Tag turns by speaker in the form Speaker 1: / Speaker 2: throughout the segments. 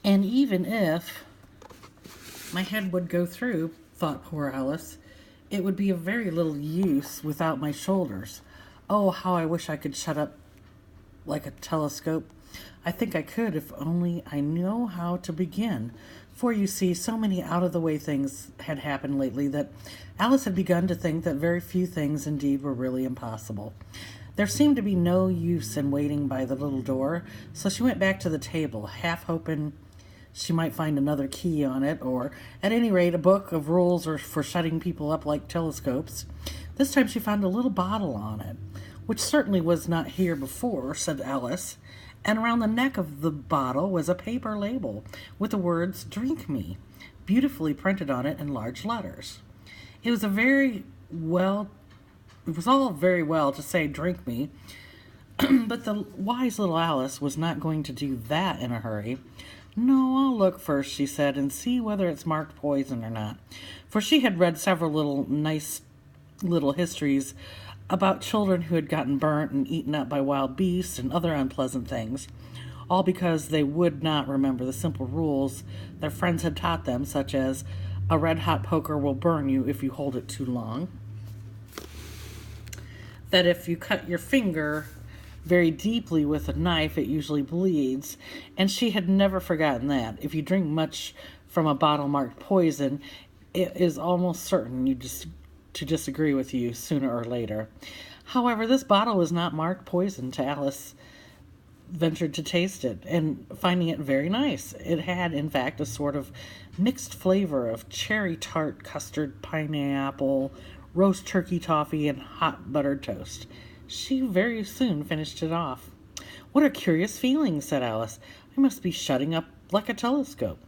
Speaker 1: And even if my head would go through, thought poor Alice, it would be of very little use without my shoulders. Oh, how I wish I could shut up like a telescope. I think I could if only I know how to begin. For you see, so many out of the way things had happened lately that Alice had begun to think that very few things indeed were really impossible. There seemed to be no use in waiting by the little door, so she went back to the table, half hoping she might find another key on it, or at any rate a book of rules or for shutting people up like telescopes. This time she found a little bottle on it, which certainly was not here before, said Alice, and around the neck of the bottle was a paper label with the words "Drink Me" beautifully printed on it in large letters. It was a very well it was all very well to say "drink me," but the wise little Alice was not going to do that in a hurry. No, I'll look first, she said, and see whether it's marked poison or not. For she had read several nice little histories about children who had gotten burnt and eaten up by wild beasts and other unpleasant things, all because they would not remember the simple rules their friends had taught them, such as a red-hot poker will burn you if you hold it too long, that if you cut your finger very deeply with a knife, it usually bleeds, and she had never forgotten that. If you drink much from a bottle marked poison, it is almost certain to disagree with you sooner or later. However, this bottle was not marked poison to Alice ventured to taste it, and finding it very nice. It had, in fact, a sort of mixed flavor of cherry tart, custard, pineapple, roast turkey toffee, and hot buttered toast. She very soon finished it off. What a curious feeling, said Alice. I must be shutting up like a telescope.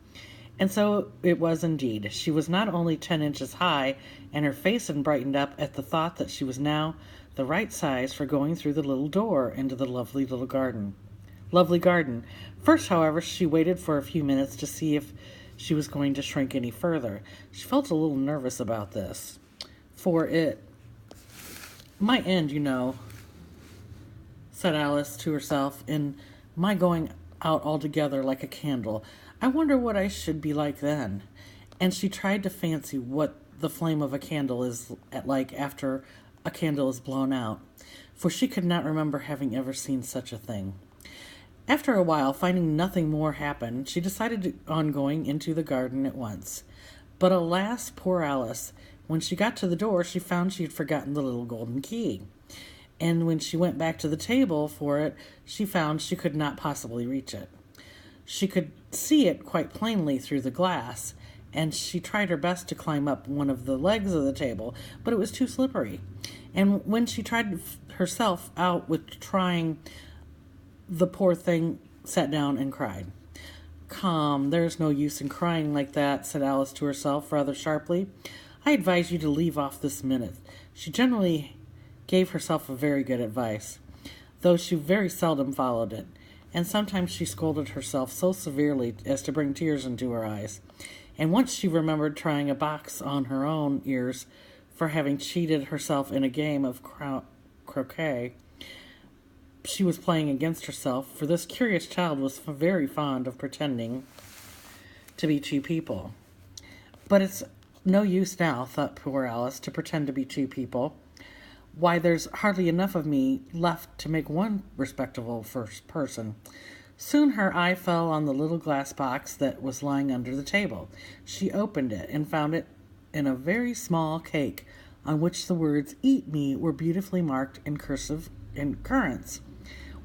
Speaker 1: And so it was indeed. She was not only 10 inches high, and her face had brightened up at the thought that she was now the right size for going through the little door into the lovely garden. First, however, she waited for a few minutes to see if she was going to shrink any further. She felt a little nervous about this, for it might end, said Alice to herself, in my going out altogether like a candle. I wonder what I should be like then. And she tried to fancy what the flame of a candle is like after a candle is blown out, for she could not remember having ever seen such a thing. After a while, finding nothing more happened, she decided on going into the garden at once. But alas, poor Alice, when she got to the door, she found she had forgotten the little golden key. And when she went back to the table for it, she found she could not possibly reach it. She could see it quite plainly through the glass, and she tried her best to climb up one of the legs of the table, but it was too slippery. And when she tried herself out with trying, the poor thing sat down and cried. Come, there's no use in crying like that, said Alice to herself rather sharply. I advise you to leave off this minute. She generally gave herself a very good advice, though she very seldom followed it, and sometimes she scolded herself so severely as to bring tears into her eyes. And once she remembered trying a box on her own ears for having cheated herself in a game of croquet she was playing against herself, for this curious child was very fond of pretending to be two people. But it's no use now, thought poor Alice, to pretend to be two people. Why, there's hardly enough of me left to make one respectable first person. Soon her eye fell on the little glass box that was lying under the table. She opened it and found it in a very small cake, on which the words "Eat Me" were beautifully marked in cursive in currants.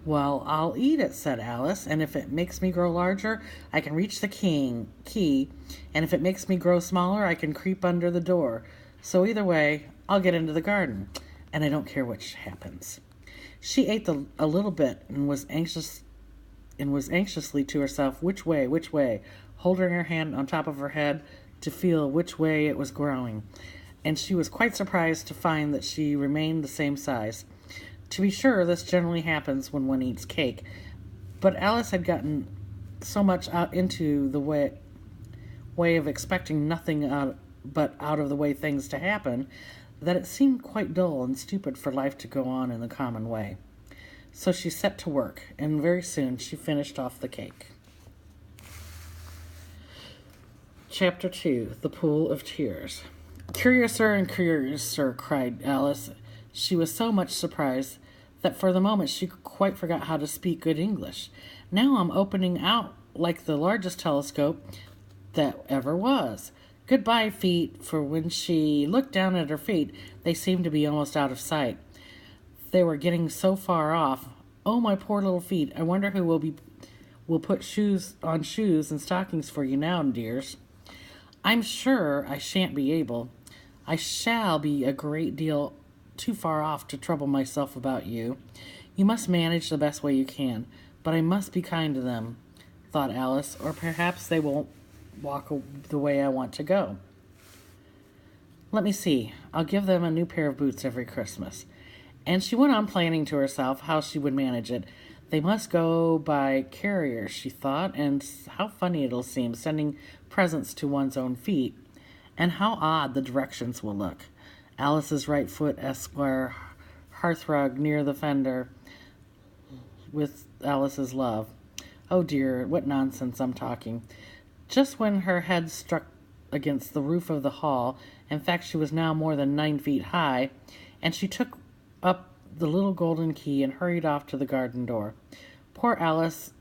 Speaker 1: Well, I'll eat it, said Alice, and if it makes me grow larger, I can reach the key, and if it makes me grow smaller, I can creep under the door. So either way, I'll get into the garden, and I don't care which happens. She ate a little bit and was anxiously to herself, which way, holding her hand on top of her head to feel which way it was growing, and she was quite surprised to find that she remained the same size. To be sure, this generally happens when one eats cake, but Alice had gotten so much out into the way of expecting nothing but out of the way things to happen, that it seemed quite dull and stupid for life to go on in the common way. So she set to work, and very soon she finished off the cake. Chapter 2, The Pool of Tears. Curiouser and curiouser, cried Alice. She was so much surprised that for the moment she quite forgot how to speak good English. Now I'm opening out like the largest telescope that ever was. Goodbye, feet, for when she looked down at her feet, they seemed to be almost out of sight. They were getting so far off. Oh, my poor little feet. I wonder who will put shoes and stockings for you now, dears. I'm sure I shan't be able. I shall be a great deal too far off to trouble myself about you. You must manage the best way you can, but I must be kind to them, thought Alice, or perhaps they won't walk the way I want to go. Let me see. I'll give them a new pair of boots every Christmas. And she went on planning to herself how she would manage it. They must go by carrier, she thought, and how funny it'll seem sending presents to one's own feet, and how odd the directions will look. Alice's right foot, Esquire, hearthrug near the fender, with Alice's love. Oh dear, what nonsense I'm talking. Just when her head struck against the roof of the hall, in fact she was now more than 9 feet high, and she took up the little golden key and hurried off to the garden door. Poor Alice,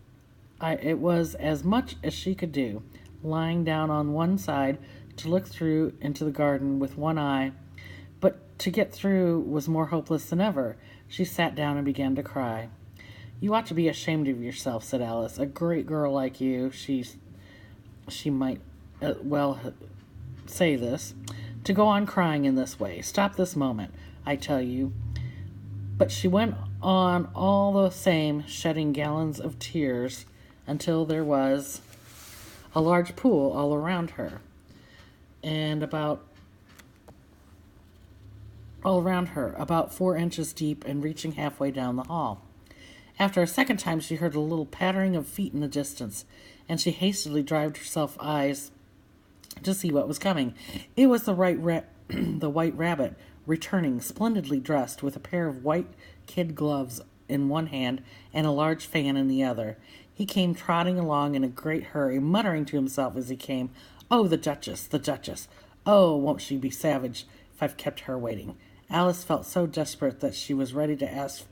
Speaker 1: it was as much as she could do, lying down on one side to look through into the garden with one eye, but to get through was more hopeless than ever. She sat down and began to cry. You ought to be ashamed of yourself, said Alice. A great girl like you, she might say this, to go on crying in this way. Stop this moment, I tell you. But she went on all the same, shedding gallons of tears until there was a large pool all around her, and about 4 inches deep and reaching halfway down the hall. After a second time she heard a little pattering of feet in the distance, and she hastily dried herself eyes to see what was coming. It was the white rabbit, returning, splendidly dressed, with a pair of white kid gloves in one hand and a large fan in the other. He came trotting along in a great hurry, muttering to himself as he came, Oh, the Duchess, the Duchess! Oh, won't she be savage if I've kept her waiting? Alice felt so desperate that she was ready to ask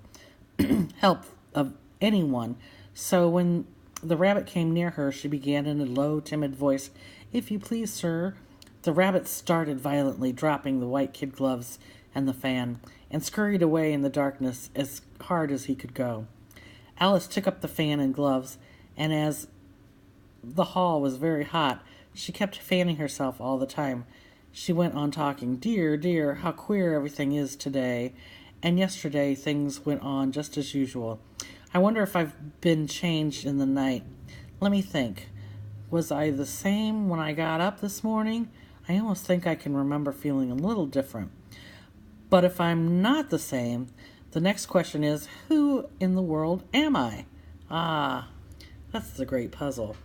Speaker 1: help of anyone, so when the rabbit came near her, she began in a low, timid voice, If you please, sir. The rabbit started violently, dropping the white kid gloves and the fan, and scurried away in the darkness as hard as he could go. Alice took up the fan and gloves, and as the hall was very hot, she kept fanning herself all the time. She went on talking, Dear, dear, how queer everything is today, and yesterday things went on just as usual. I wonder if I've been changed in the night. Let me think. Was I the same when I got up this morning? I almost think I can remember feeling a little different. But if I'm not the same, the next question is, who in the world am I? Ah, that's the great puzzle.